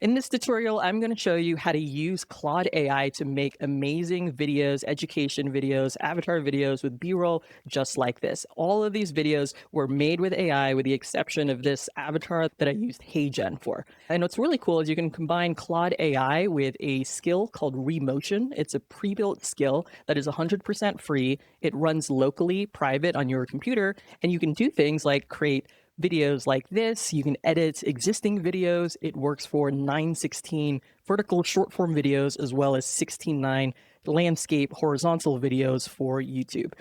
In this tutorial, I'm going to show you how to use Claude AI to make amazing videos, education videos, avatar videos with B-roll just like this. All of these videos were made with AI with the exception of this avatar that I used HeyGen for. And what's really cool is you can combine Claude AI with a skill called remotion. It's a pre-built skill that is 100% free. It runs locally, private on your computer, and you can do things like create videos like this. You can edit existing videos. It works for 9:16 vertical short form videos as well as 16:9 landscape horizontal videos for YouTube.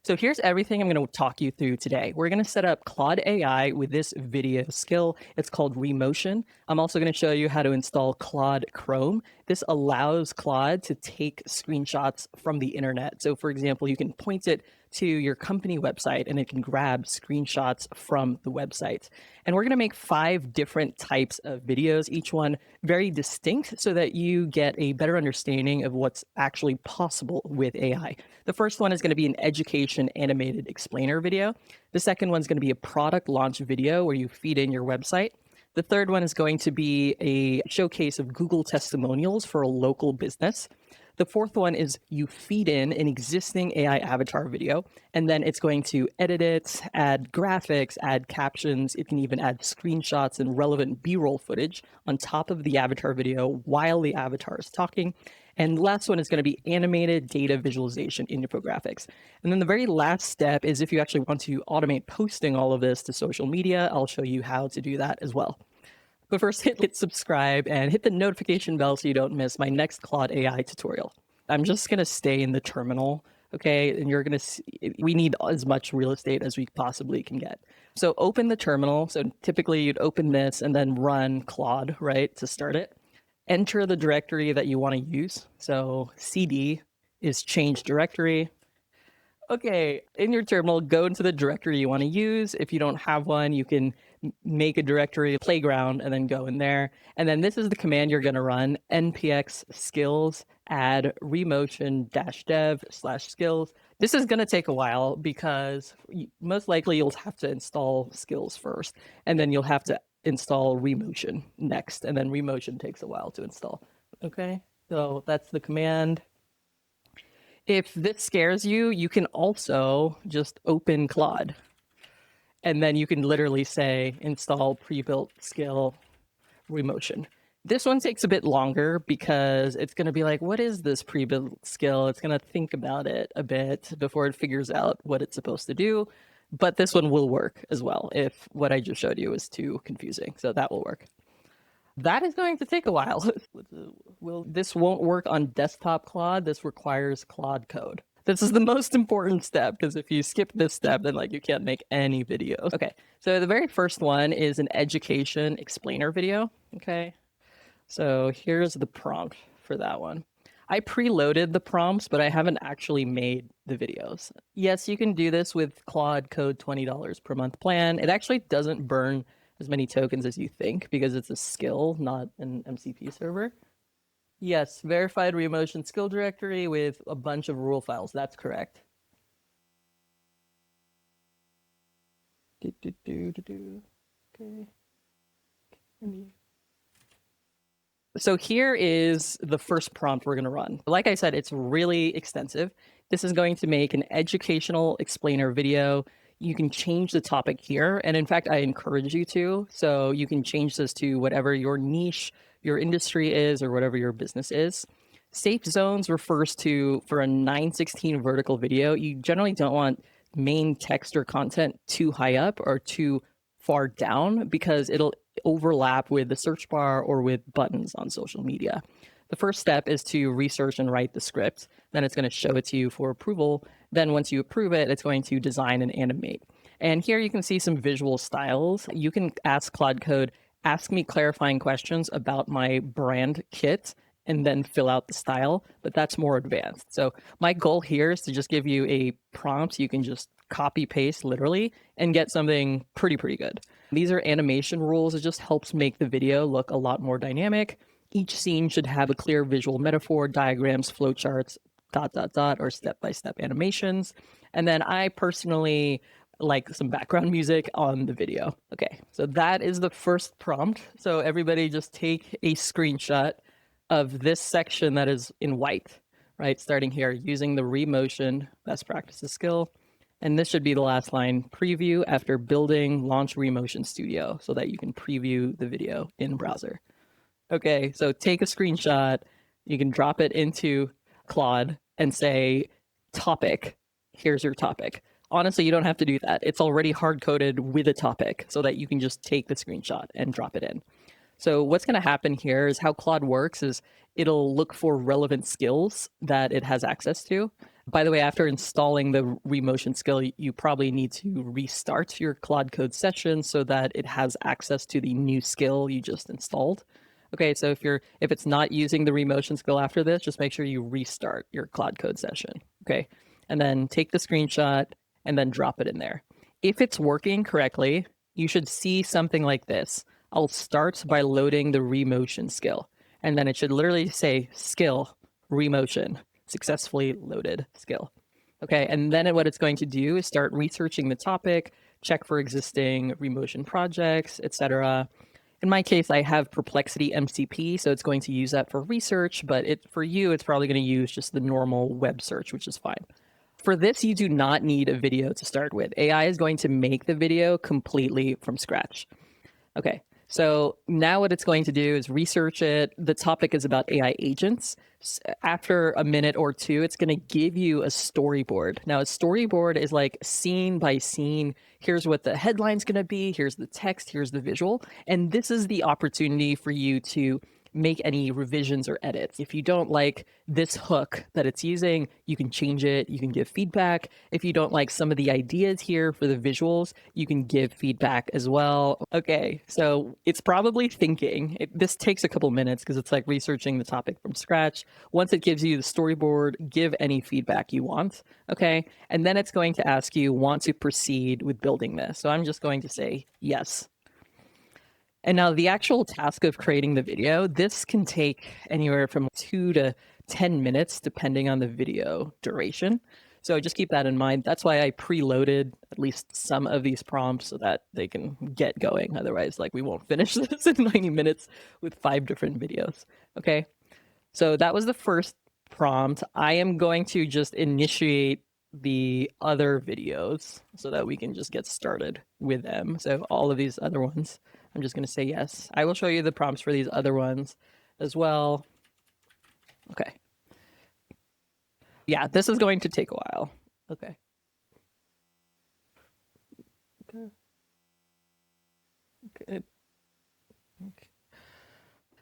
So here's everything I'm going to talk you through today. We're going to set up Claude AI with this video skill. It's called remotion. I'm also going to show you how to install Claude Chrome. This allows Claude to take screenshots from the internet. So for example, you can point it to your company website and it can grab screenshots from the website. And we're going to make 5 different types of videos, each one very distinct so that you get a better understanding of what's actually possible with AI. The first one is going to be an education animated explainer video. The second one is going to be a product launch video where you feed in your website. The third one is going to be a showcase of Google testimonials for a local business. The fourth one is you feed in an existing AI avatar video, and then it's going to edit it, add graphics, add captions. It can even add screenshots and relevant B-roll footage on top of the avatar video while the avatar is talking. And the last one is going to be animated data visualization infographics. And then the very last step is if you actually want to automate posting all of this to social media, I'll show you how to do that as well. But first, hit subscribe and hit the notification bell so you don't miss my next Claude AI tutorial. I'm just going to stay in the terminal, okay? And you're going to see, we need as much real estate as we possibly can get. So open the terminal. So typically you'd open this and then run Claude, right, to start it. Enter the directory that you want to use. So cd is change directory. Okay, in your terminal, go into the directory you want to use. If you don't have one, you can make a directory, playground, and then go in there. And then this is the command you're going to run, npx skills add remotion-dev/skills. This is going to take a while because most likely you'll have to install skills first, and then you'll have to install remotion next, and then remotion takes a while to install. Okay, so that's the command. If this scares you, you can also just open Claude. And then you can literally say install pre-built skill remotion. This one takes a bit longer because it's going to be like, what is this pre-built skill? It's going to think about it a bit before it figures out what it's supposed to do. But this one will work as well if what I just showed you is too confusing. So that will work. That is going to take a while. This won't work on desktop Claude. This requires Claude code. This is the most important step because if you skip this step, then you can't make any videos. Okay, so the very first one is an education explainer video. Okay, so here's the prompt for that one. I preloaded the prompts, but I haven't actually made the videos. Yes, you can do this with Claude Code $20 per month plan. It actually doesn't burn as many tokens as you think because it's a skill, not an MCP server. Yes, verified remotion skill directory with a bunch of rule files. That's correct. Okay. So here is the first prompt we're going to run. Like I said, it's really extensive. This is going to make an educational explainer video. You can change the topic here. And in fact, I encourage you to. So you can change this to whatever your niche, your industry is, or whatever your business is. Safe zones refers to, for a 9:16 vertical video, you generally don't want main text or content too high up or too far down because it'll overlap with the search bar or with buttons on social media. The first step is to research and write the script. Then it's going to show it to you for approval. Then once you approve it, it's going to design and animate. And here you can see some visual styles. You can ask Claude Code, ask me clarifying questions about my brand kit, and then fill out the style, but that's more advanced. So my goal here is to just give you a prompt you can just copy paste literally and get something pretty good. These are animation rules. It just helps make the video look a lot more dynamic. Each scene should have a clear visual metaphor, diagrams, flowcharts, or step-by-step animations. And then I personally like some background music on the video. Okay, so that is the first prompt. So everybody just take a screenshot of this section that is in white, right? Starting here, using the remotion best practices skill. And this should be the last line, preview after building launch remotion studio so that you can preview the video in browser. Okay, so take a screenshot. You can drop it into Claude and say, topic, here's your topic. Honestly, you don't have to do that. It's already hard coded with a topic so that you can just take the screenshot and drop it in. So what's going to happen here is how Claude works is it'll look for relevant skills that it has access to. By the way, after installing the remotion skill, you probably need to restart your Claude Code session so that it has access to the new skill you just installed. Okay, so if it's not using the remotion skill after this, just make sure you restart your Claude Code session. Okay, and then take the screenshot and then drop it in there. If it's working correctly, you should see something like this. I'll start by loading the remotion skill, and then it should literally say skill remotion successfully loaded skill. Okay, and then what it's going to do is start researching the topic, check for existing remotion projects, etc. In my case, I have Perplexity MCP, so it's going to use that for research, but for you, it's probably going to use just the normal web search, which is fine. For this, you do not need a video to start with. AI is going to make the video completely from scratch. Okay, so now what it's going to do is research it. The topic is about AI agents. After a minute or two, it's going to give you a storyboard. Now, a storyboard is like scene by scene. Here's what the headline's going to be. Here's the text. Here's the visual. And this is the opportunity for you to make any revisions or edits. If you don't like this hook that it's using, you can change it. You can give feedback. If you don't like some of the ideas here for the visuals, you can give feedback as well. Okay, so it's probably thinking. This takes a couple minutes because it's like researching the topic from scratch. Once it gives you the storyboard, give any feedback you want. Okay, and then it's going to ask you, want to proceed with building this. So I'm just going to say yes. And now the actual task of creating the video, this can take anywhere from 2 to 10 minutes, depending on the video duration. So just keep that in mind. That's why I preloaded at least some of these prompts so that they can get going. Otherwise, like we won't finish this in 90 minutes with 5 different videos. Okay. So that was the first prompt. I am going to just initiate the other videos so that we can just get started with them. So all of these other ones, I'm just going to say yes. I will show you the prompts for these other ones as well. Okay. Yeah, this is going to take a while. Okay. Okay. Good. Okay.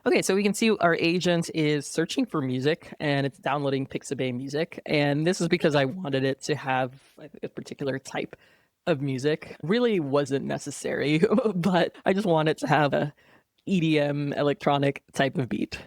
Okay, so we can see our agent is searching for music and it's downloading Pixabay music. And this is because I wanted it to have a particular type of music. Really wasn't necessary, but I just wanted to have a EDM electronic type of beat.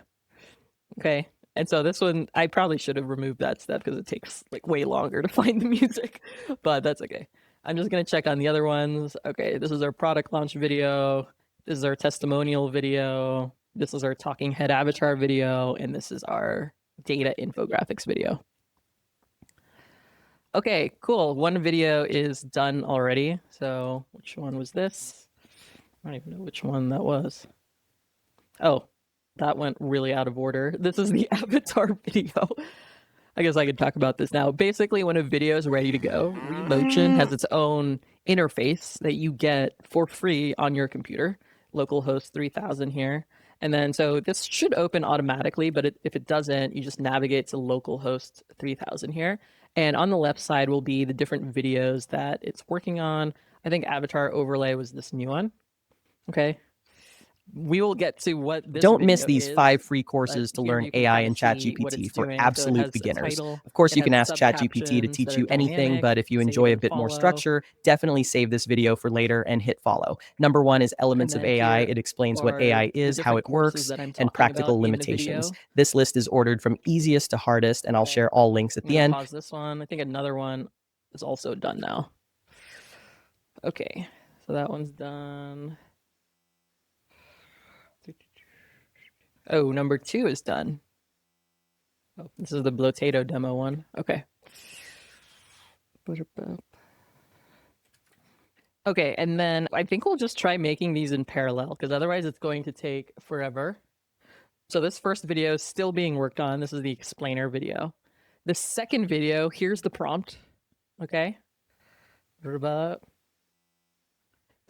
Okay. And so this one, I probably should have removed that step because it takes like way longer to find the music, but that's okay. I'm just going to check on the other ones. Okay, this is our product launch video. This is our testimonial video. This is our talking head avatar video. And this is our data infographics video. Okay, cool. One video is done already. So which one was this? I don't even know which one that was. Oh, that went really out of order. This is the avatar video. I guess I could talk about this now. Basically, when a video is ready to go, Remotion has its own interface that you get for free on your computer, localhost 3000 here. And then, so this should open automatically, but if it doesn't, you just navigate to localhost 3000 here. And on the left side will be the different videos that it's working on. I think avatar overlay was this new one. Okay. We will get to what this Don't miss video these is, 5 free courses to here learn you can AI kinda and see what ChatGPT it's for doing. So it absolute has a beginners. title, Of course, it you has can ask ChatGPT to subcaptions teach that you are anything, dynamic, but if you save enjoy a and bit more follow. structure, definitely save this video for later and hit follow. Number 1 is And Elements of then AI. here It explains what are AI the is, how different it courses works, that I'm and talking practical about in the limitations. video. This list is ordered from easiest to hardest, and I'll Okay. share all links at I'm the gonna end. pause this one. I think another one is also done now. Okay, so that one's done. Oh, number 2 is done. Oh, this is the Blotato demo one. Okay. Okay, and then I think we'll just try making these in parallel because otherwise it's going to take forever. So this first video is still being worked on. This is the explainer video. The second video, here's the prompt. Okay. The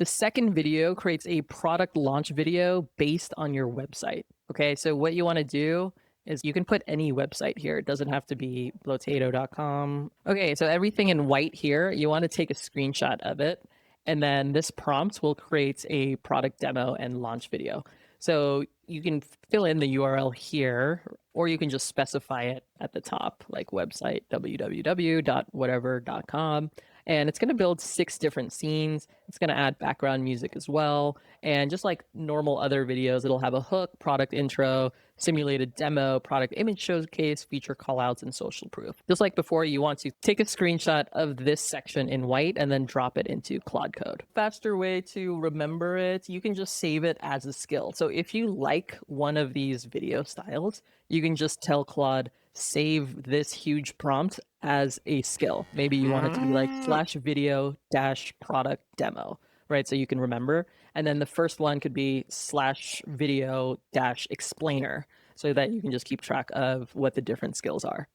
second video creates a product launch video based on your website. Okay, so what you want to do is you can put any website here. It doesn't have to be blotato.com. Okay, so everything in white here, you want to take a screenshot of it. And then this prompt will create a product demo and launch video. So you can fill in the URL here, or you can just specify it at the top, like website www.whatever.com. And it's going to build 6 different scenes. It's going to add background music as well. And just like normal other videos, it'll have a hook, product intro, simulated demo, product image showcase, feature callouts, and social proof. Just like before, you want to take a screenshot of this section in white and then drop it into Claude Code. Faster way to remember it, you can just save it as a skill. So if you like one of these video styles, you can just tell Claude, save this huge prompt as a skill. Maybe you want it to be like /video -product demo, right? So you can remember. And then the first one could be /video -explainer so that you can just keep track of what the different skills are.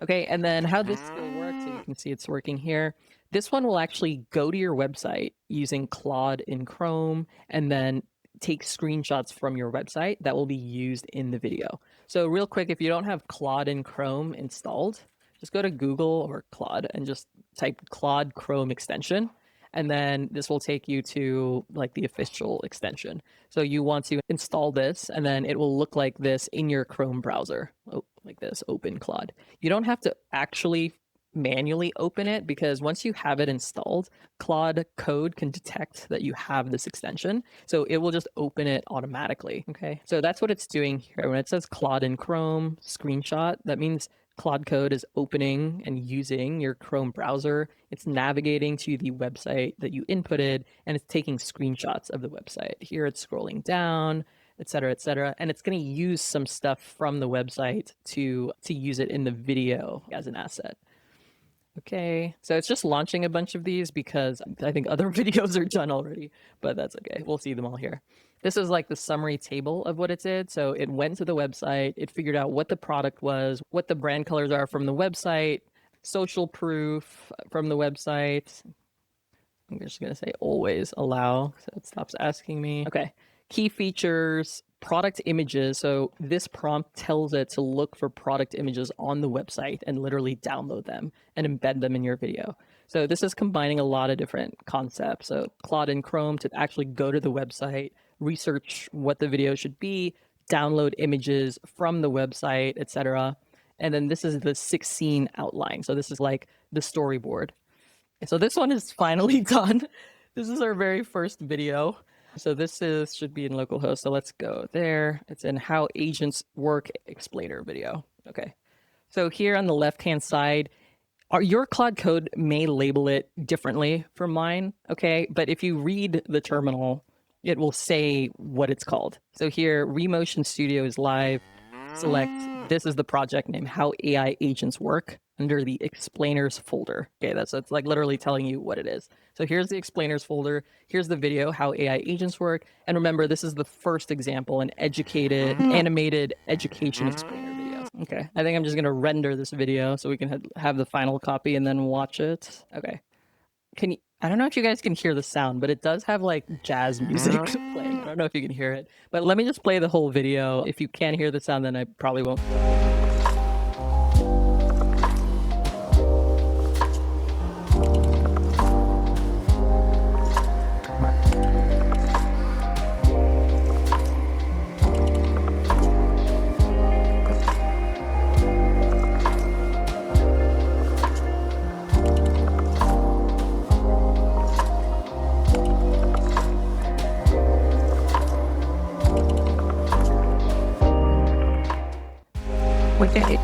Okay, and then how this skill works, so you can see it's working here. This one will actually go to your website using Claude in Chrome and then take screenshots from your website that will be used in the video. So real quick, if you don't have Claude in Chrome installed, just go to Google or Claude and just type Claude Chrome extension. And then this will take you to like the official extension. So you want to install this and then it will look like this in your Chrome browser. Oh, like this, open Claude. You don't have to actually manually open it because once you have it installed, Claude Code can detect that you have this extension. So it will just open it automatically. Okay. So that's what it's doing here. When it says Claude in Chrome screenshot, that means Claude Code is opening and using your Chrome browser. It's navigating to the website that you inputted and it's taking screenshots of the website. Here it's scrolling down, et cetera, and it's going to use some stuff from the website to use it in the video as an asset. Okay, so it's just launching a bunch of these because I think other videos are done already, but that's okay. We'll see them all here. This is like the summary table of what it did. So it went to the website, it figured out what the product was, what the brand colors are from the website, social proof from the website. I'm just going to say always allow, so it stops asking me. Okay, key features, product images. So this prompt tells it to look for product images on the website and literally download them and embed them in your video. So this is combining a lot of different concepts. So Claude in Chrome to actually go to the website, research what the video should be, download images from the website, etc. And then this is the 6-scene outline. So this is like the storyboard. So this one is finally done. This is our very first video. So this should be in localhost. So let's go there. It's in how agents work explainer video. Okay. So here on the left-hand side, your Claude Code may label it differently from mine. Okay. But if you read the terminal, it will say what it's called. So here, Remotion Studio is live. Select, this is the project name, How AI Agents Work, under the explainers folder. Okay, it's like literally telling you what it is. So here's the explainers folder. Here's the video, How AI Agents Work. And remember, this is the first example, an animated education explainer video. Okay, I think I'm just gonna render this video so we can have the final copy and then watch it. Okay. I don't know if you guys can hear the sound, but it does have like jazz music playing. I don't know if you can hear it, but let me just play the whole video. If you can hear the sound, then I probably won't. Okay.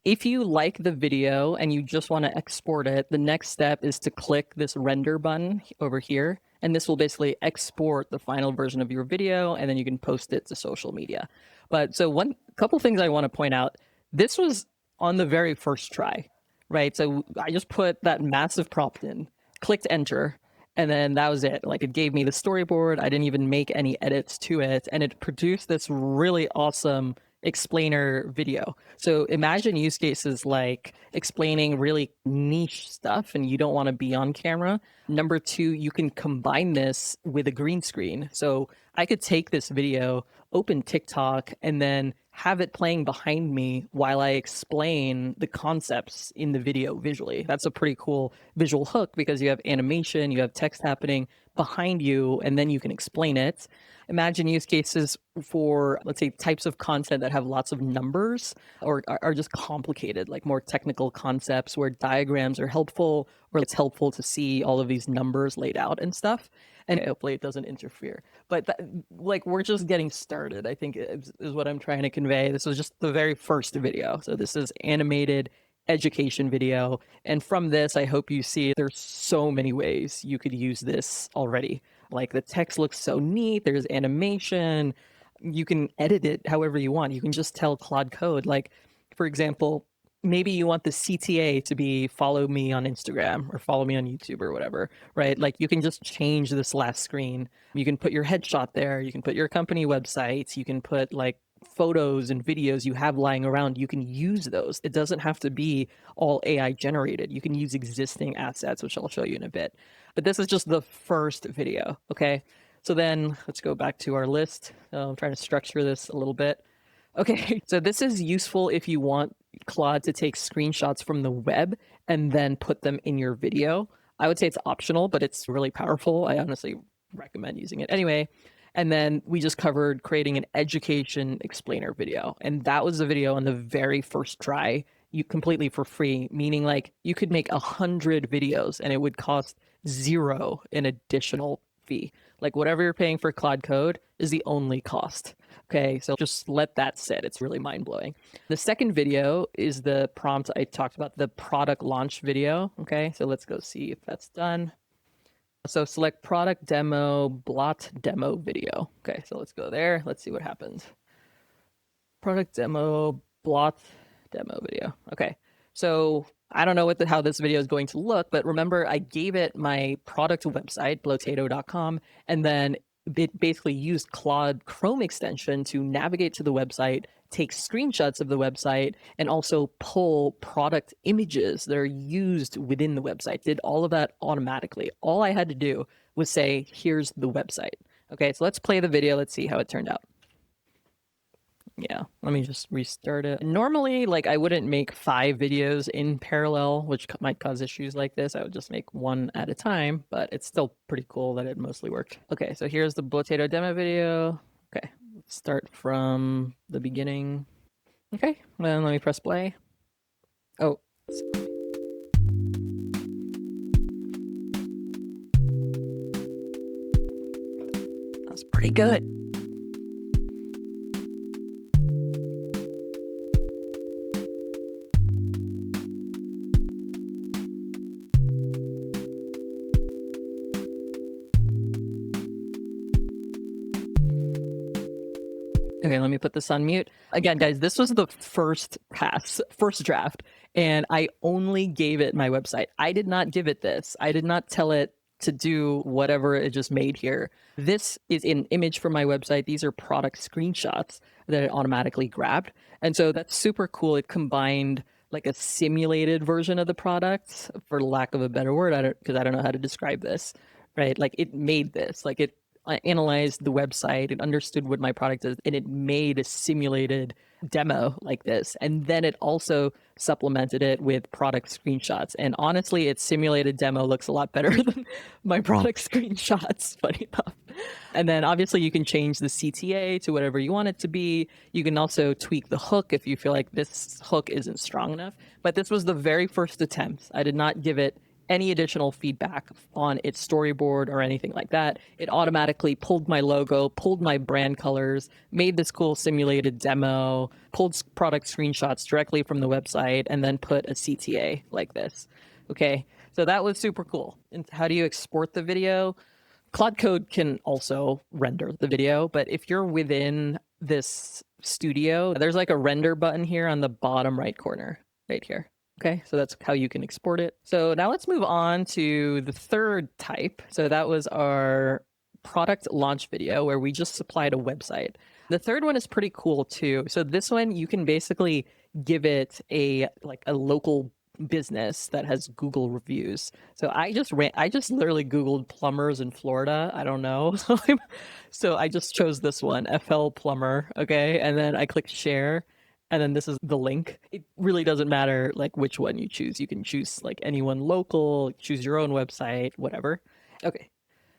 If you like the video and you just want to export it, the next step is to click this render button over here. And this will basically export the final version of your video, and then you can post it to social media. But so couple things I want to point out. This was on the very first try, right? So I just put that massive prompt in, clicked enter, And then that was it. Like, it gave me the storyboard. I didn't even make any edits to it. And it produced this really awesome explainer video. So imagine use cases like explaining really niche stuff and you don't want to be on camera. Number two, you can combine this with a green screen. So I could take this video, open TikTok, and then have it playing behind me while I explain the concepts in the video visually. That's a pretty cool visual hook because you have animation, you have text happening behind you, and then you can explain it. Imagine use cases for, let's say, types of content that have lots of numbers or are just complicated, like more technical concepts where diagrams are helpful, or it's helpful to see all of these numbers laid out and stuff. And hopefully it doesn't interfere. But like, we're just getting started, I think is what I'm trying to convey. This was just the very first video. So this is animated education video. And from this, I hope you see there's so many ways you could use this already. Like, the text looks so neat. There's animation. You can edit it however you want. You can just tell Claude Code, like, for example, maybe you want the CTA to be follow me on Instagram or follow me on YouTube or whatever, right? Like, you can just change this last screen. You can put your headshot there. You can put your company websites. You can put like photos and videos you have lying around. You can use those. It doesn't have to be all AI generated. You can use existing assets, which I'll show you in a bit. But this is just the first video, okay? So then let's go back to our list. I'm trying to structure this a little bit. Okay, so this is useful if you want Claude to take screenshots from the web and then put them in your video. I would say it's optional, but it's really powerful. I honestly recommend using it anyway. And then we just covered creating an education explainer video. And that was the video on the very first try, you completely for free, meaning like you could make 100 videos and it would cost zero in additional fee. Like, whatever you're paying for Claude Code is the only cost. Okay, so just let that sit. It's really mind blowing. The second video is the prompt I talked about, the product launch video. Okay, so let's go see if that's done. So select product demo, blot demo video. Okay, so let's go there. Let's see what happens. Product demo, blot demo video. Okay, so I don't know how this video is going to look, but remember I gave it my product website, blotato.com, and then it basically used Claude Chrome extension to navigate to the website, take screenshots of the website, and also pull product images that are used within the website. Did all of that automatically. All I had to do was say, here's the website. Okay, so let's play the video. Let's see how it turned out. Yeah, let me just restart it. Normally, like, I wouldn't make 5 videos in parallel, which might cause issues like this. I would just make one at a time, but it's still pretty cool that it mostly worked. Okay, so here's the Blotato demo video. Okay, let's start from the beginning. Okay, then let me press play. Oh. That's pretty good. Okay, let me put this on mute. Again, guys, this was the first pass, first draft, and I only gave it my website. I did not give it this. I did not tell it to do whatever it just made here. This is an image from my website. These are product screenshots that it automatically grabbed. And so that's super cool. It combined like a simulated version of the product, for lack of a better word, because I don't know how to describe this, right? Like, it made this, like, it analyzed the website, it understood what my product is, and it made a simulated demo like this. And then it also supplemented it with product screenshots. And honestly, its simulated demo looks a lot better than my product screenshots, funny enough. And then obviously you can change the CTA to whatever you want it to be. You can also tweak the hook if you feel like this hook isn't strong enough. But this was the very first attempt. I did not give it any additional feedback on its storyboard or anything like that. It automatically pulled my logo, pulled my brand colors, made this cool simulated demo, pulled product screenshots directly from the website, and then put a CTA like this. Okay, so that was super cool. And how do you export the video? Claude Code can also render the video, but if you're within this studio, there's like a render button here on the bottom right corner, right here. Okay, so that's how you can export it. So now let's move on to the third type. So that was our product launch video where we just supplied a website. The third one is pretty cool too. So this one you can basically give it a local business that has Google reviews. So I just literally Googled plumbers in Florida. I don't know. So I just chose this one, FL plumber, okay? And then I click share, and then this is the link. It really doesn't matter like which one you choose. You can choose like anyone local, choose your own website, whatever. Okay,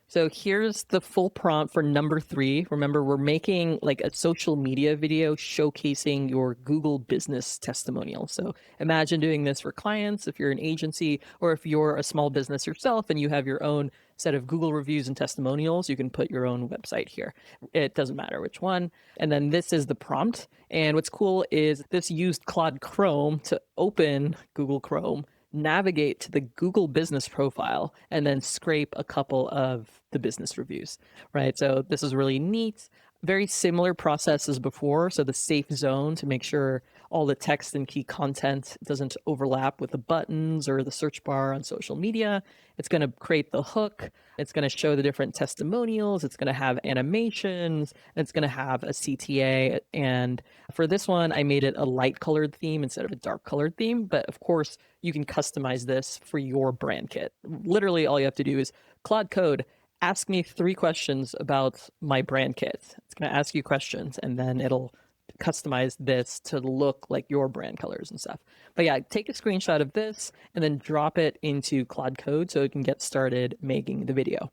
so here's the full prompt for number 3. Remember, we're making like a social media video showcasing your Google business testimonial. So imagine doing this for clients if you're an agency, or if you're a small business yourself and you have your own set of Google reviews and testimonials, you can put your own website here. It doesn't matter which one. And then this is the prompt. And what's cool is this used Claude Chrome to open Google Chrome, navigate to the Google business profile, and then scrape a couple of the business reviews, right? So this is really neat. Very similar process as before. So the safe zone to make sure all the text and key content doesn't overlap with the buttons or the search bar on social media. It's going to create the hook. It's going to show the different testimonials. It's going to have animations. It's going to have a CTA. And for this one, I made it a light colored theme instead of a dark colored theme. But of course, you can customize this for your brand kit. Literally, all you have to do is Claude Code, ask me 3 questions about my brand kit. It's going to ask you questions, and then it'll customize this to look like your brand colors and stuff. But yeah, take a screenshot of this and then drop it into Claude Code so it can get started making the video.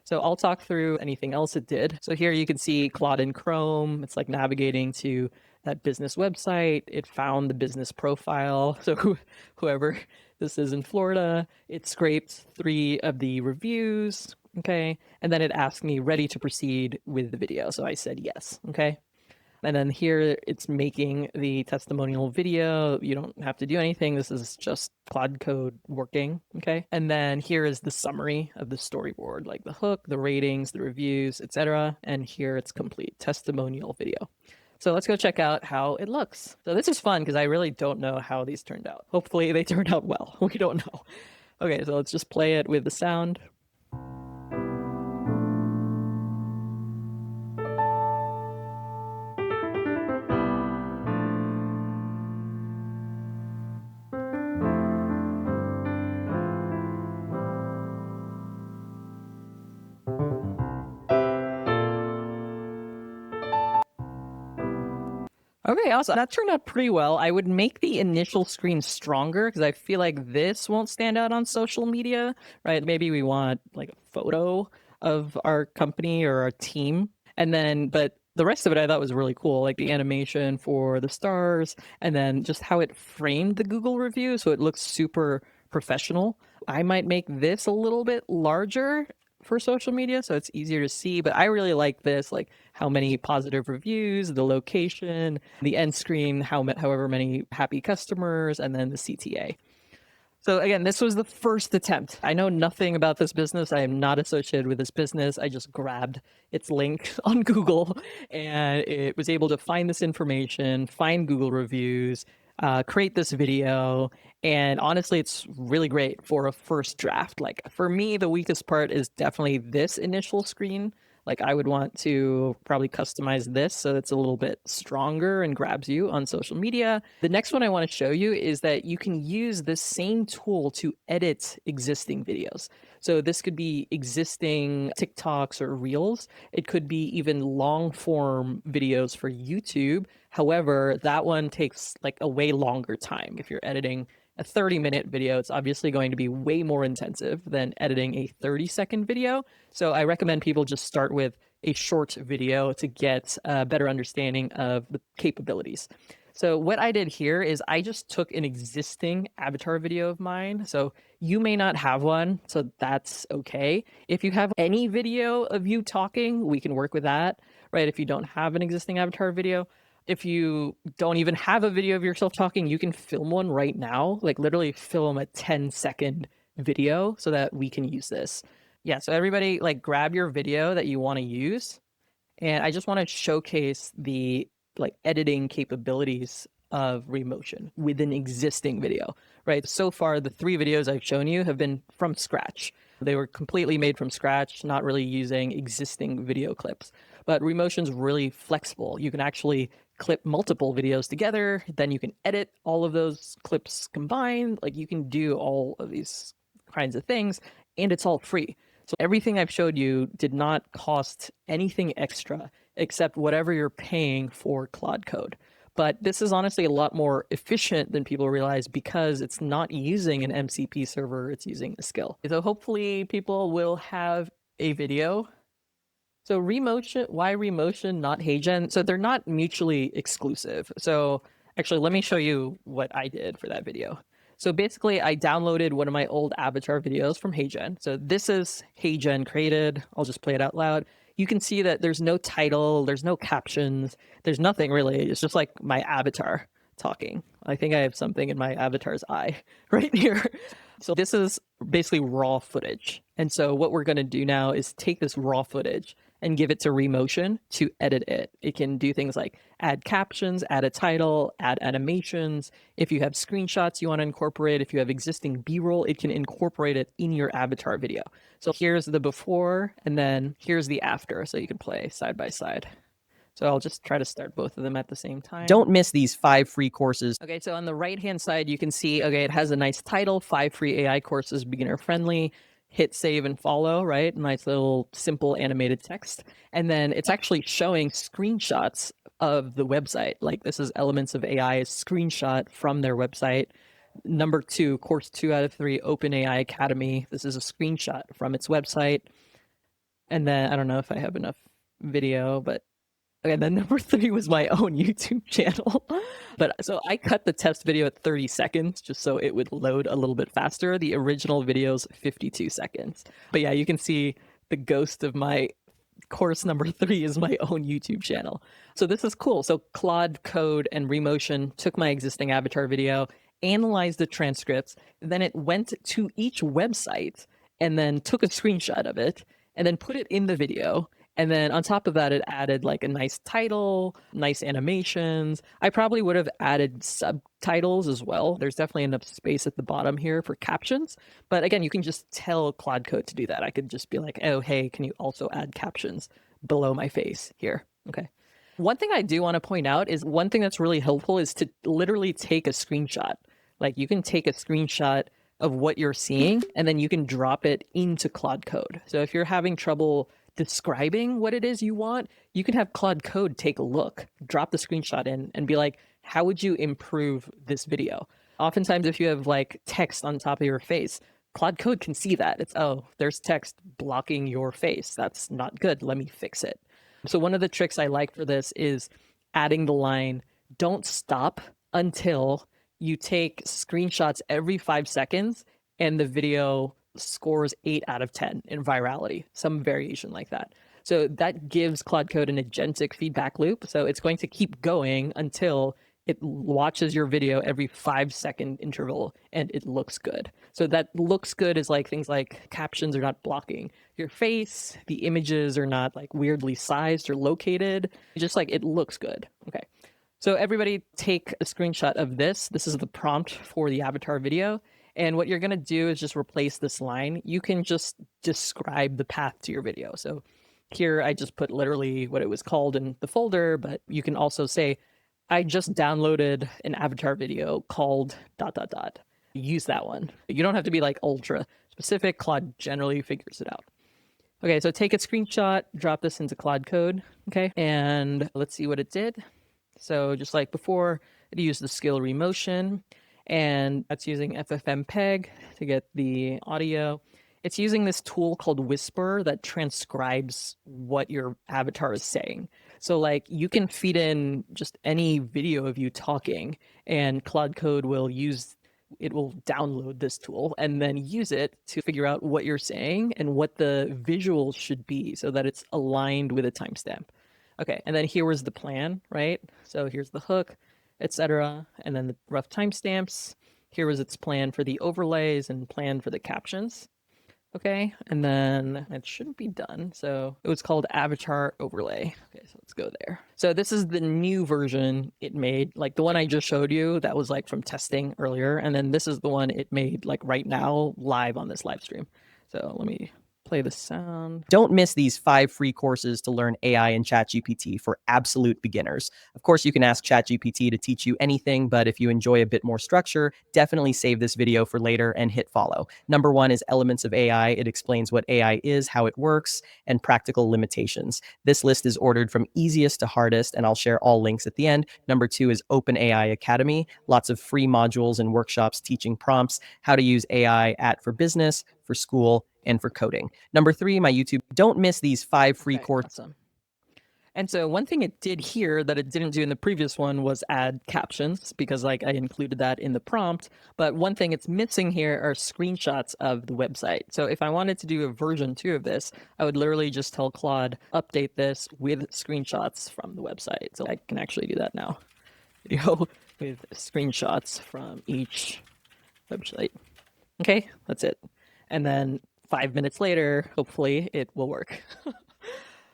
So I'll talk through anything else it did. So here you can see Claude in Chrome. It's like navigating to that business website. It found the business profile. So whoever this is in Florida, it scraped 3 of the reviews. Okay. And then it asked me ready to proceed with the video. So I said yes. Okay. And then here it's making the testimonial video. You don't have to do anything. This is just Claude Code working. Okay. And then here is the summary of the storyboard, like the hook, the ratings, the reviews, etc. And here it's complete testimonial video. So let's go check out how it looks. So this is fun because I really don't know how these turned out. Hopefully they turned out well. We don't know. Okay, so let's just play it with the sound. Okay, awesome. That turned out pretty well. I would make the initial screen stronger because I feel like this won't stand out on social media, right? Maybe we want like a photo of our company or our team. And then, but the rest of it I thought was really cool, like the animation for the stars and then just how it framed the Google review. So it looks super professional. I might make this a little bit larger for social media so it's easier to see, but I really like this, like how many positive reviews, the location, the end screen, however many happy customers, and then the CTA. So again, this was the first attempt. I know nothing about this business. I am not associated with this business. I just grabbed its link on Google and it was able to find this information, find Google reviews, create this video. And honestly, it's really great for a first draft. Like for me, the weakest part is definitely this initial screen. Like I would want to probably customize this so it's a little bit stronger and grabs you on social media. The next one I want to show you is that you can use the same tool to edit existing videos. So this could be existing TikToks or Reels. It could be even long form videos for YouTube. However, that one takes like a way longer time. If you're editing a 30-minute video, it's obviously going to be way more intensive than editing a 30-second video. So I recommend people just start with a short video to get a better understanding of the capabilities. So what I did here is I just took an existing avatar video of mine. So you may not have one, so that's okay. If you have any video of you talking, we can work with that, right? If you don't have an existing avatar video, if you don't even have a video of yourself talking, you can film one right now, like literally film a 10-second video so that we can use this. Yeah, so everybody like grab your video that you want to use. And I just want to showcase the like editing capabilities of remotion with an existing video, right? So far, the 3 videos I've shown you have been from scratch. They were completely made from scratch, not really using existing video clips. But remotion's really flexible. You can actually clip multiple videos together, then you can edit all of those clips combined. Like you can do all of these kinds of things, and it's all free. So everything I've showed you did not cost anything extra except whatever you're paying for Claude Code. But this is honestly a lot more efficient than people realize because it's not using an MCP server, it's using a skill. So hopefully people will have a video. So remotion, why remotion, not HeyGen? So they're not mutually exclusive. So actually, let me show you what I did for that video. So basically, I downloaded one of my old avatar videos from HeyGen. So this is HeyGen created. I'll just play it out loud. You can see that there's no title, there's no captions, there's nothing really. It's just like my avatar talking. I think I have something in my avatar's eye right here. So this is basically raw footage. And so what we're going to do now is take this raw footage and give it to Remotion to edit it. It can do things like add captions, add a title, add animations. If you have screenshots you want to incorporate, if you have existing B-roll, it can incorporate it in your avatar video. So here's the before, and then here's the after, so you can play side by side. So I'll just try to start both of them at the same time. Don't miss these 5 free courses. Okay, so on the right-hand side, you can see, okay, it has a nice title, 5 free AI courses, beginner friendly. Hit save and follow, right? Nice little simple animated text. And then it's actually showing screenshots of the website. Like this is Elements of AI's screenshot from their website. Number 2, course 2 out of 3, OpenAI Academy. This is a screenshot from its website. And then I don't know if I have enough video, but okay, then number 3 was my own YouTube channel. But so I cut the test video at 30 seconds just so it would load a little bit faster. The original video's 52 seconds. But yeah, you can see the ghost of my course number 3 is my own YouTube channel. So this is cool. So Claude Code and Remotion took my existing avatar video, analyzed the transcripts, then it went to each website and then took a screenshot of it and then put it in the video. And then on top of that, it added like a nice title, nice animations. I probably would have added subtitles as well. There's definitely enough space at the bottom here for captions. But again, you can just tell Claude Code to do that. I could just be like, oh, hey, can you also add captions below my face here? Okay. One thing I do want to point out is one thing that's really helpful is to literally take a screenshot. Like you can take a screenshot of what you're seeing and then you can drop it into Claude Code. So if you're having trouble describing what it is you want, you can have Claude Code take a look, drop the screenshot in, and be like, how would you improve this video? Oftentimes, if you have like text on top of your face, Claude Code can see that. It's, oh, there's text blocking your face. That's not good. Let me fix it. So one of the tricks I like for this is adding the line, don't stop until you take screenshots every 5 seconds and the video scores 8 out of 10 in virality, some variation like that. So that gives Claude Code an agentic feedback loop. So it's going to keep going until it watches your video every 5-second interval and it looks good. So that looks good is like things like captions are not blocking your face, the images are not like weirdly sized or located, just like it looks good. Okay. So everybody take a screenshot of this. This is the prompt for the avatar video. And what you're going to do is just replace this line. You can just describe the path to your video. So here I just put literally what it was called in the folder, but you can also say, I just downloaded an avatar video called ... Use that one. You don't have to be like ultra specific. Claude generally figures it out. Okay, so take a screenshot, drop this into Claude Code. Okay, and let's see what it did. So just like before, it used the skill Remotion, and that's using FFmpeg to get the audio. It's using this tool called Whisper that transcribes what your avatar is saying. So like you can feed in just any video of you talking and Claude Code will download this tool and then use it to figure out what you're saying and what the visuals should be so that it's aligned with a timestamp. Okay, and then here was the plan, right? So here's the hook, etc., and then the rough timestamps. Here was its plan for the overlays and plan for the captions. Okay, and then it shouldn't be done. So it was called Avatar Overlay. Okay, so let's go there. So this is the new version it made. Like the one I just showed you, that was like from testing earlier. And then this is the one it made like right now live on this live stream. So let me play the sound. Don't miss these 5 free courses to learn AI and ChatGPT for absolute beginners. Of course, you can ask ChatGPT to teach you anything, but if you enjoy a bit more structure, definitely save this video for later and hit follow. Number 1 is Elements of AI. It explains what AI is, how it works, and practical limitations. This list is ordered from easiest to hardest, and I'll share all links at the end. Number 2 is OpenAI Academy. Lots of free modules and workshops teaching prompts, how to use AI for business, for school, and for coding. Number 3, my YouTube. Don't miss these 5 free Okay, courses. awesome. And so one thing it did here that it didn't do in the previous one was add captions, because like I included that in the prompt. But one thing it's missing here are screenshots of the website. So if I wanted to do a version 2 of this, I would literally just tell Claude, update this with screenshots from the website. So I can actually do that now. Video with screenshots from each website. Okay, that's it. And then 5 minutes later, hopefully it will work.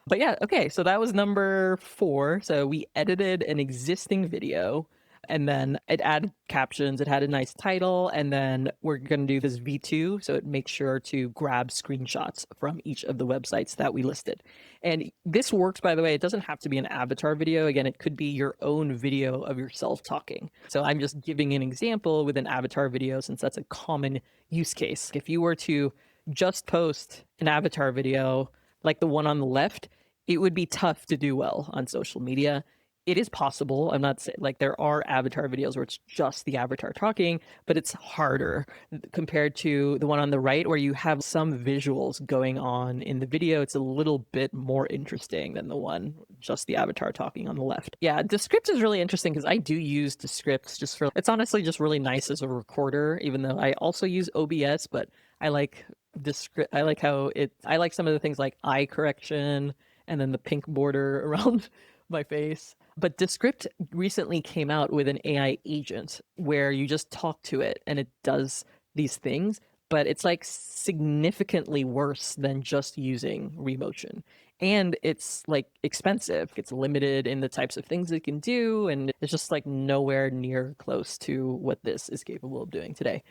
But yeah, okay, so that was number 4. So we edited an existing video, and then it added captions, it had a nice title, and then we're gonna do this V2, so it makes sure to grab screenshots from each of the websites that we listed. And this works, by the way, it doesn't have to be an avatar video. Again, it could be your own video of yourself talking. So I'm just giving an example with an avatar video since that's a common use case. If you were to just post an avatar video like the one on the left, it would be tough to do well on social media. It is possible. I'm not saying like there are avatar videos where it's just the avatar talking, but it's harder compared to the one on the right where you have some visuals going on in the video. It's a little bit more interesting than the one just the avatar talking on the left. Yeah, Descript is really interesting because I do use Descript just for it's honestly just really nice as a recorder, even though I also use OBS, but I like Descript. I like how I like some of the things like eye correction and then the pink border around my face. But Descript recently came out with an AI agent where you just talk to it and it does these things, but it's like significantly worse than just using remotion. And it's like expensive. It's limited in the types of things it can do, and it's just like nowhere near close to what this is capable of doing today.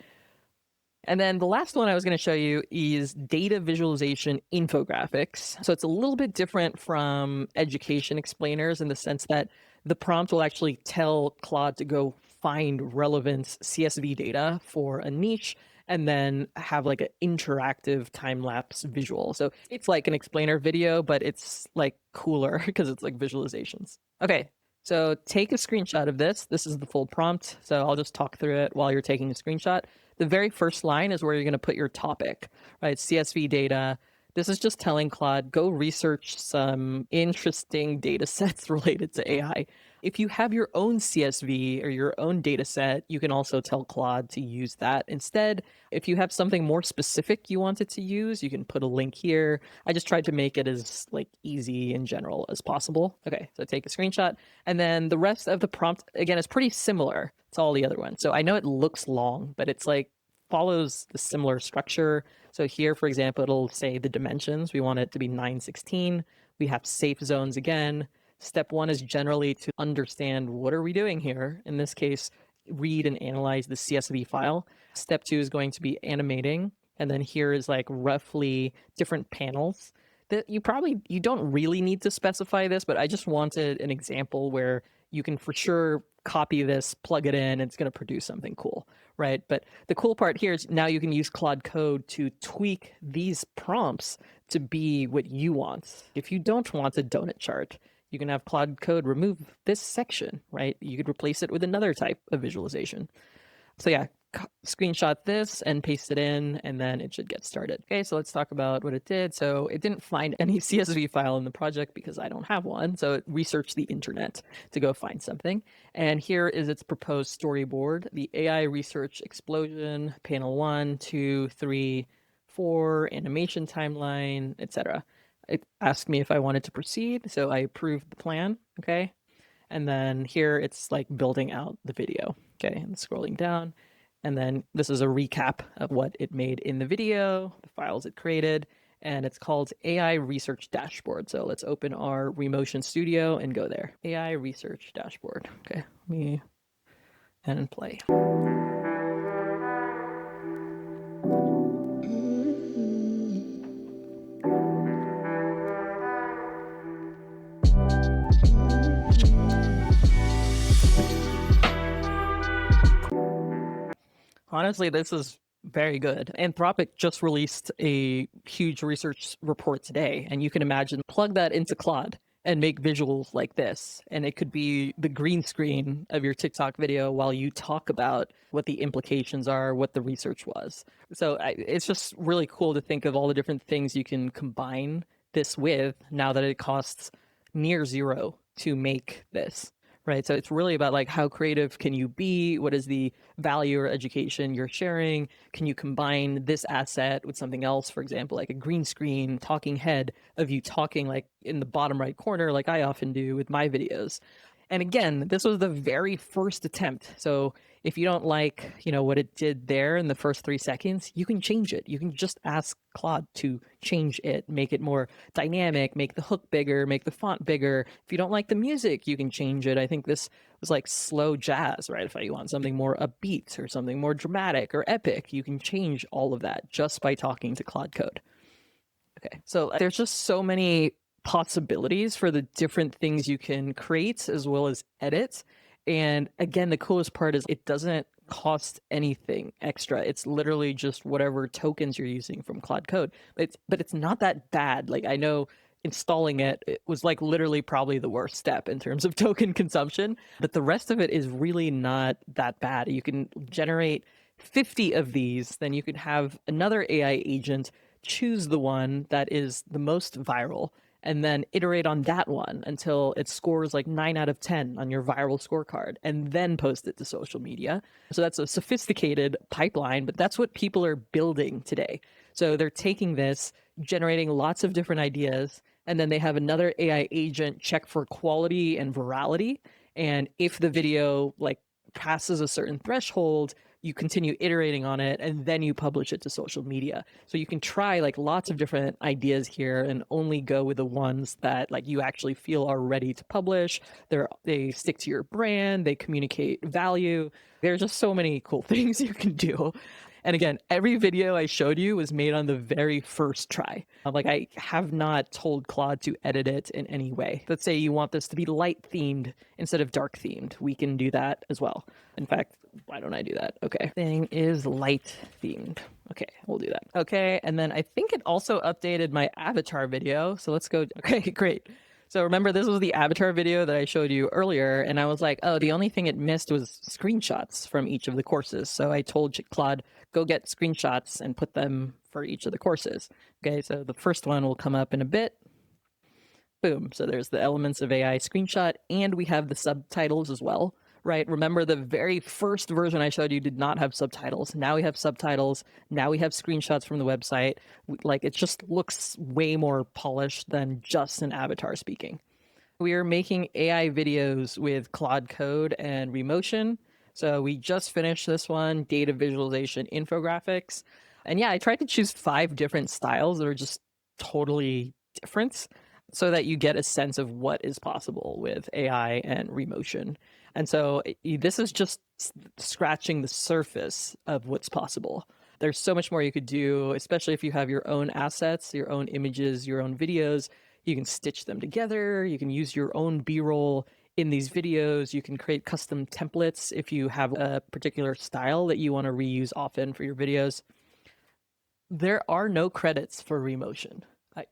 And then the last one I was going to show you is data visualization infographics. So it's a little bit different from education explainers in the sense that the prompt will actually tell Claude to go find relevant CSV data for a niche and then have like an interactive time-lapse visual. So it's like an explainer video, but it's like cooler because it's like visualizations. Okay, so take a screenshot of this. This is the full prompt. So I'll just talk through it while you're taking a screenshot. The very first line is where you're going to put your topic, right? CSV data. This is just telling Claude, go research some interesting data sets related to AI. If you have your own CSV or your own data set, you can also tell Claude to use that instead. If you have something more specific you want it to use, you can put a link here. I just tried to make it as like easy in general as possible. Okay, so take a screenshot. And then the rest of the prompt, again, is pretty similar to all the other ones. So I know it looks long, but it's like follows the similar structure. So here, for example, it'll say the dimensions. We want it to be 916. We have safe zones again. Step 1 is generally to understand what are we doing here. In this case, read and analyze the CSV file. Step 2 is going to be animating. And then here is like roughly different panels that you don't really need to specify this, but I just wanted an example where you can for sure copy this, plug it in, and it's going to produce something cool, right? But the cool part here is now you can use Claude Code to tweak these prompts to be what you want. If you don't want a donut chart, you can have Claude Code remove this section, right? You could replace it with another type of visualization. So yeah, screenshot this and paste it in, and then it should get started. Okay, so let's talk about what it did. So it didn't find any CSV file in the project because I don't have one. So it researched the internet to go find something. And here is its proposed storyboard, the AI research explosion, panel 1, 2, 3, 4, animation timeline, etc. It asked me if I wanted to proceed, so I approved the plan, okay? And then here it's like building out the video, okay? And scrolling down, And then this is a recap of what it made in the video, the files it created, and it's called AI Research Dashboard. So let's open our Remotion Studio and go there. AI Research Dashboard. Okay, me and play. Honestly, this is very good. Anthropic just released a huge research report today, and you can imagine plug that into Claude and make visuals like this. And it could be the green screen of your TikTok video while you talk about what the implications are, what the research was. So it's just really cool to think of all the different things you can combine this with now that it costs near zero to make this. Right. So it's really about like how creative can you be? What is the value or education you're sharing? Can you combine this asset with something else? For example, like a green screen talking head of you talking like in the bottom right corner, like I often do with my videos. And again, this was the very first attempt. So if you don't like, what it did there in the first 3 seconds, you can change it. You can just ask Claude to change it, make it more dynamic, make the hook bigger, make the font bigger. If you don't like the music, you can change it. I think this was like slow jazz, right? If you want something more upbeat or something more dramatic or epic, you can change all of that just by talking to Claude Code. Okay, so there's just so many possibilities for the different things you can create as well as edit. And again, the coolest part is it doesn't cost anything extra. It's literally just whatever tokens you're using from Claude Code. But it's not that bad. Like I know installing it was like literally probably the worst step in terms of token consumption, but the rest of it is really not that bad. You can generate 50 of these, then you can have another AI agent choose the one that is the most viral and then iterate on that one until it scores like 9 out of 10 on your viral scorecard and then post it to social media. So that's a sophisticated pipeline, but that's what people are building today. So they're taking this, generating lots of different ideas, and then they have another AI agent check for quality and virality. And if the video like passes a certain threshold, you continue iterating on it and then you publish it to social media. So you can try like lots of different ideas here and only go with the ones that like you actually feel are ready to publish. They stick to your brand, they communicate value. There's just so many cool things you can do. And again, every video I showed you was made on the very first try. Like I have not told Claude to edit it in any way. Let's say you want this to be light themed instead of dark themed. We can do that as well. In fact, why don't I do that? Okay. Thing is light themed. Okay, we'll do that. Okay, and then I think it also updated my avatar video. So let's go. Okay, great. So remember, this was the avatar video that I showed you earlier, and I was like, oh, the only thing it missed was screenshots from each of the courses. So I told Claude, go get screenshots and put them for each of the courses. Okay, so the first one will come up in a bit. Boom. So there's the Elements of AI screenshot, and we have the subtitles as well, right? Remember the very first version I showed you did not have subtitles. Now we have subtitles. Now we have screenshots from the website. Like it just looks way more polished than just an avatar speaking. We are making AI videos with Claude Code and Remotion. So we just finished this one, data visualization infographics. And yeah, I tried to choose 5 different styles that are just totally different so that you get a sense of what is possible with AI and Remotion. And so this is just scratching the surface of what's possible. There's so much more you could do, especially if you have your own assets, your own images, your own videos. You can stitch them together. You can use your own B-roll in these videos. You can create custom templates if you have a particular style that you want to reuse often for your videos. There are no credits for Remotion.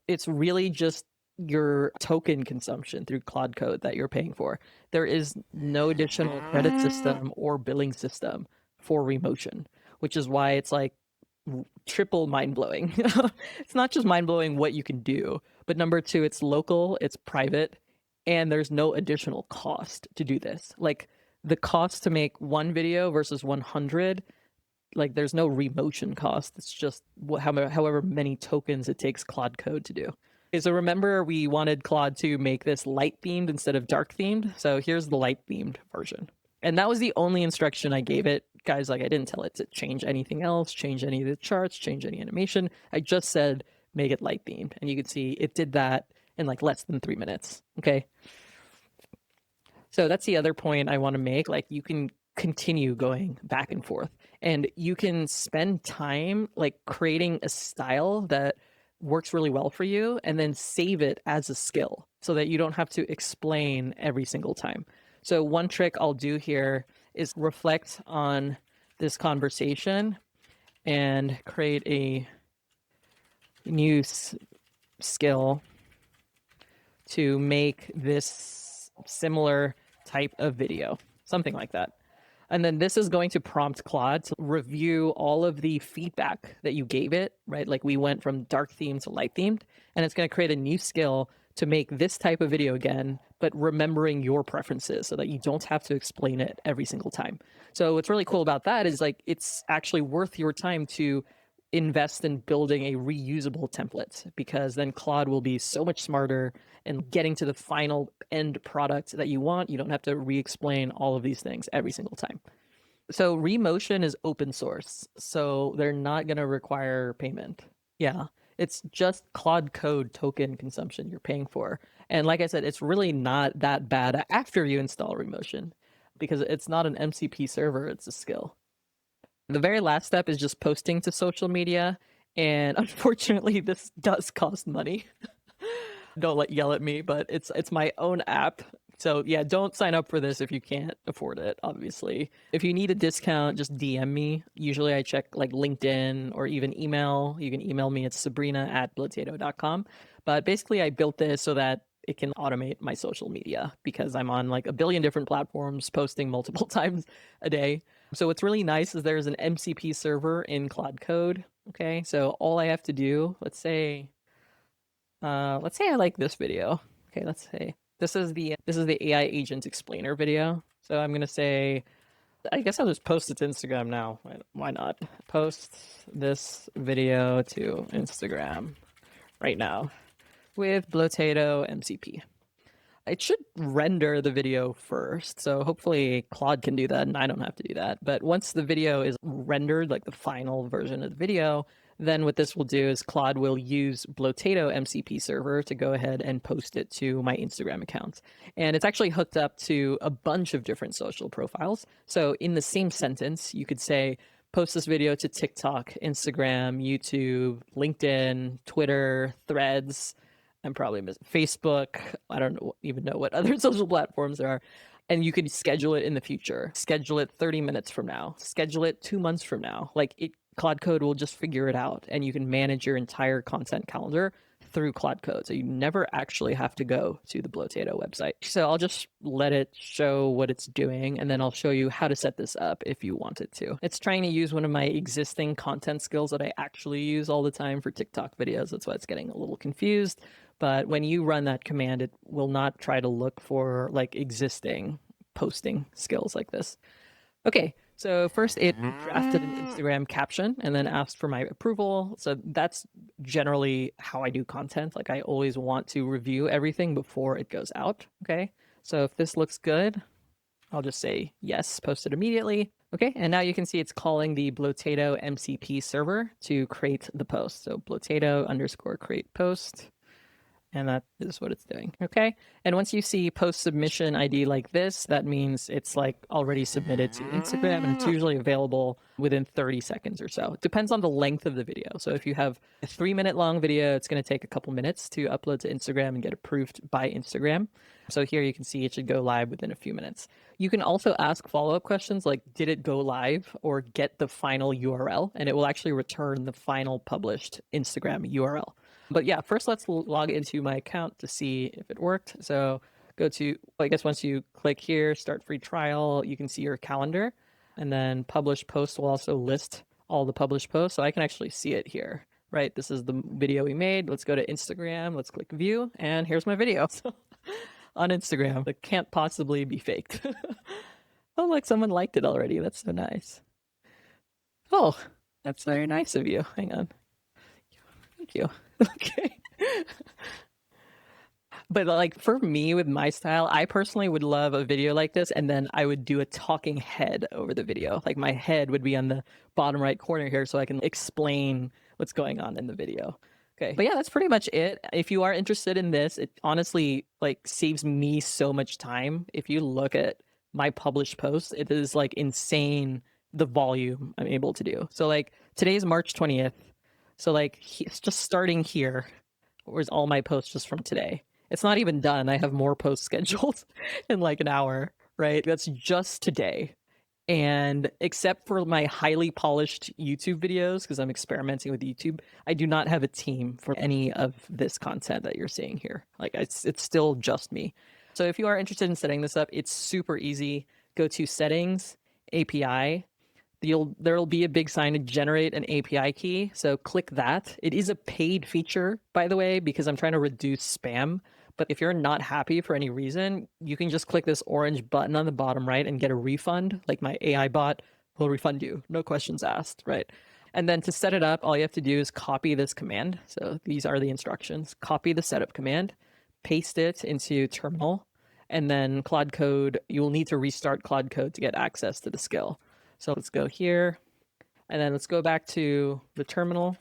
It's really just your token consumption through Claude Code that you're paying for. There is no additional credit system or billing system for Remotion, which is why it's like triple mind-blowing. It's not just mind-blowing what you can do, but number 2, it's local, it's private, and there's no additional cost to do this. Like the cost to make one video versus 100, like there's no Remotion cost. It's just however many tokens it takes Claude Code to do. Okay, so remember we wanted Claude to make this light themed instead of dark themed. So here's the light themed version. And that was the only instruction I gave it guys, like I didn't tell it to change anything else, change any of the charts, change any animation. I just said make it light themed, and you can see it did that in like less than 3 minutes. Okay. So that's the other point I want to make. Like you can continue going back and forth, and you can spend time like creating a style that works really well for you and then save it as a skill so that you don't have to explain every single time. So one trick I'll do here is reflect on this conversation and create a new skill to make this similar type of video, something like that. And then this is going to prompt Claude to review all of the feedback that you gave it, right? Like we went from dark themed to light themed, and it's going to create a new skill to make this type of video again, but remembering your preferences so that you don't have to explain it every single time. So what's really cool about that is like it's actually worth your time to invest in building a reusable template, because then Claude will be so much smarter in getting to the final end product that you want. You don't have to re-explain all of these things every single time. So Remotion is open source, so they're not going to require payment. Yeah, it's just Claude Code token consumption you're paying for. And like I said, it's really not that bad after you install Remotion, because it's not an MCP server, it's a skill. The very last step is just posting to social media, and unfortunately this does cost money. Don't yell at me, but it's my own app. So yeah, don't sign up for this if you can't afford it, obviously. If you need a discount, just DM me. Usually I check like LinkedIn or even email. You can email me at sabrina@blotato.com. But basically I built this so that it can automate my social media, because I'm on like a billion different platforms posting multiple times a day. So what's really nice is there's an MCP server in Claude Code. Okay, so all I have to do, let's say I like this video. Okay, let's say this is the AI agent explainer video. So I'm gonna say, I guess I'll just post it to Instagram now. Why not? Post this video to Instagram right now with Blotato MCP. It should render the video first, so hopefully Claude can do that and I don't have to do that. But once the video is rendered, like the final version of the video, then what this will do is Claude will use Blotato MCP server to go ahead and post it to my Instagram account. And it's actually hooked up to a bunch of different social profiles. So in the same sentence, you could say, post this video to TikTok, Instagram, YouTube, LinkedIn, Twitter, Threads. I'm probably missing Facebook. I don't even know what other social platforms there are. And you can schedule it in the future. Schedule it 30 minutes from now. Schedule it 2 months from now. Like Claude Code will just figure it out, and you can manage your entire content calendar through Claude Code. So you never actually have to go to the Blotato website. So I'll just let it show what it's doing, and then I'll show you how to set this up if you wanted to. It's trying to use one of my existing content skills that I actually use all the time for TikTok videos. That's why it's getting a little confused. But when you run that command, it will not try to look for like existing posting skills like this. Okay, so first it drafted an Instagram caption and then asked for my approval. So that's generally how I do content. Like I always want to review everything before it goes out. Okay, so if this looks good, I'll just say yes, post it immediately. Okay, and now you can see it's calling the Blotato MCP server to create the post. So Blotato_create post. And that is what it's doing. Okay. And once you see post submission ID like this, that means it's like already submitted to Instagram, and it's usually available within 30 seconds or so. It depends on the length of the video. So if you have a 3-minute long video, it's going to take a couple minutes to upload to Instagram and get approved by Instagram. So here you can see it should go live within a few minutes. You can also ask follow-up questions like, did it go live, or get the final URL, and it will actually return the final published Instagram URL. But yeah, first let's log into my account to see if it worked. So go to, I guess once you click here, start free trial, you can see your calendar, and then publish post will also list all the published posts. So I can actually see it here, right? This is the video we made. Let's go to Instagram. Let's click view, and here's my video. So on Instagram, it can't possibly be faked. Oh, like someone liked it already. That's so nice. Oh, that's very nice of you. Hang on. Thank you. Okay. But, like, for me, with my style, I personally would love a video like this, and then I would do a talking head over the video. Like, my head would be on the bottom right corner here so I can explain what's going on in the video. Okay. But yeah, that's pretty much it. If you are interested in this, it honestly, like, saves me so much time. If you look at my published posts, it is, like, insane the volume I'm able to do. So, like, today's March 20th. So, like, it's just starting here. Where's all my posts just from today? It's not even done. I have more posts scheduled in like an hour, right? That's just today. And except for my highly polished YouTube videos, because I'm experimenting with YouTube, I do not have a team for any of this content that you're seeing here. Like it's still just me. So if you are interested in setting this up, it's super easy. Go to settings, API, there'll be a big sign to generate an API key. So click that. It is a paid feature, by the way, because I'm trying to reduce spam. But if you're not happy for any reason, you can just click this orange button on the bottom right and get a refund. Like my AI bot will refund you, no questions asked, right? And then to set it up, all you have to do is copy this command. So these are the instructions. Copy the setup command, paste it into terminal, and then Claude Code, you will need to restart Claude Code to get access to the skill. So let's go here, and then let's go back to the terminal.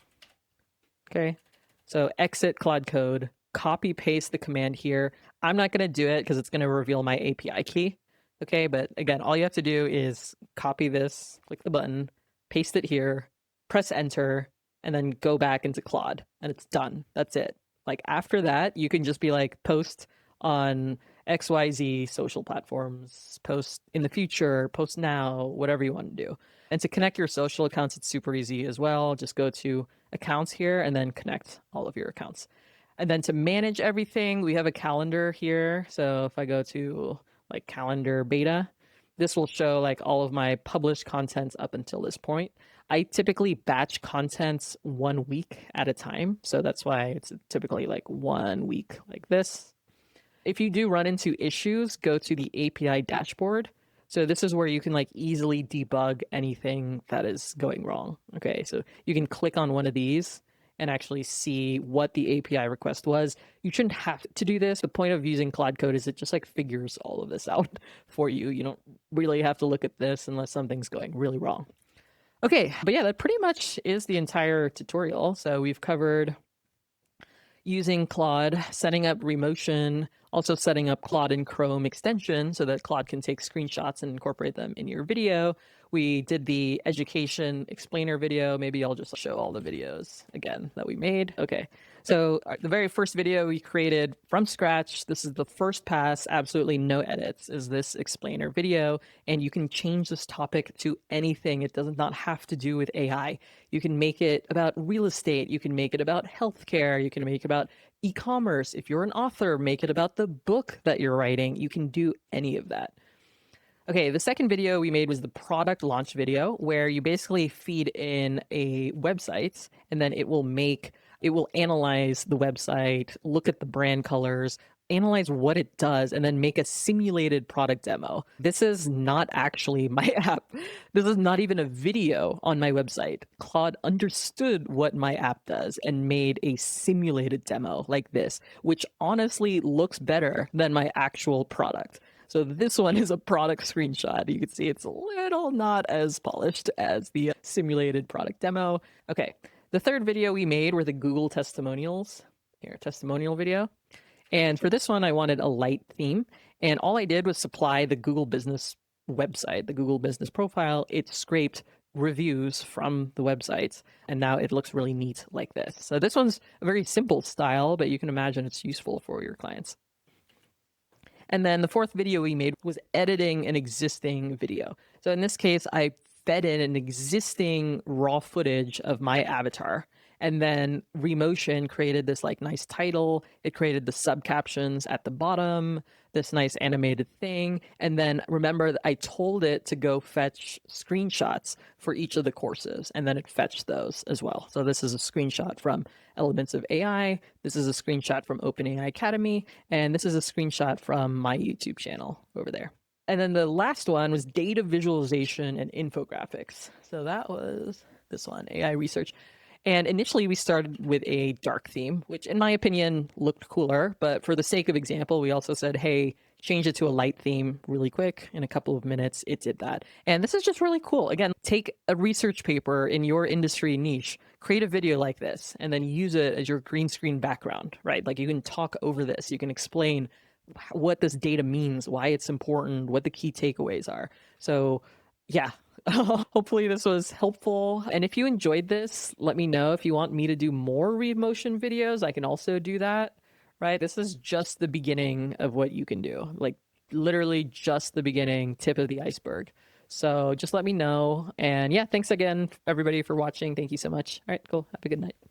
Okay, so exit Claude Code, copy paste the command here. I'm not going to do it because it's going to reveal my API key. Okay, but again, all you have to do is copy this, click the button, paste it here, press enter, and then go back into Claude, and it's done. That's it. Like after that, you can just be like post on XYZ social platforms, post in the future, post now, whatever you want to do. And to connect your social accounts, it's super easy as well. Just go to accounts here and then connect all of your accounts. And then to manage everything, we have a calendar here. So if I go to like calendar beta, this will show like all of my published contents up until this point. I typically batch contents 1 week at a time. So that's why it's typically like 1 week like this. If you do run into issues, go to the API dashboard. So this is where you can like easily debug anything that is going wrong. Okay, so you can click on one of these and actually see what the API request was. You shouldn't have to do this. The point of using Claude Code is it just like figures all of this out for you. You don't really have to look at this unless something's going really wrong. Okay, but yeah, that pretty much is the entire tutorial. So we've covered using Claude, setting up remotion, also setting up Claude and Chrome extension so that Claude can take screenshots and incorporate them in your video. We did the education explainer video. Maybe I'll just show all the videos again that we made. Okay. So the very first video we created from scratch, this is the first pass, absolutely no edits, is this explainer video. And you can change this topic to anything. It does not have to do with AI. You can make it about real estate. You can make it about healthcare. You can make it about e-commerce. If you're an author, make it about the book that you're writing. You can do any of that. Okay, the second video we made was the product launch video, where you basically feed in a website and then it will analyze the website, look at the brand colors, analyze what it does, and then make a simulated product demo. This is not actually my app. This is not even a video on my website. Claude understood what my app does and made a simulated demo like this, which honestly looks better than my actual product. So this one is a product screenshot. You can see it's a little not as polished as the simulated product demo. Okay, the third video we made were the Google testimonials. Here, testimonial video. And for this one, I wanted a light theme. And all I did was supply the Google Business website, the Google Business profile. It scraped reviews from the websites, and now it looks really neat like this. So this one's a very simple style, but you can imagine it's useful for your clients. And then the fourth video we made was editing an existing video. So in this case, I fed in an existing raw footage of my avatar. And then Remotion created this like nice title. It created the sub captions at the bottom, this nice animated thing. And then remember, I told it to go fetch screenshots for each of the courses, and then it fetched those as well. So this is a screenshot from Elements of AI. This is a screenshot from OpenAI Academy. And this is a screenshot from my YouTube channel over there. And then the last one was data visualization and infographics. So that was this one, AI research. And initially, we started with a dark theme, which in my opinion looked cooler. But for the sake of example, we also said, hey, change it to a light theme really quick. In a couple of minutes, it did that. And this is just really cool. Again, take a research paper in your industry niche, create a video like this, and then use it as your green screen background, right? Like you can talk over this, you can explain what this data means, why it's important, what the key takeaways are. So, yeah, hopefully this was helpful. And if you enjoyed this, let me know. If you want me to do more read motion videos, I can also do that, right? This is just the beginning of what you can do. Like literally just the beginning, tip of the iceberg. So just let me know. And yeah, thanks again, everybody, for watching. Thank you so much. All right, cool. Have a good night.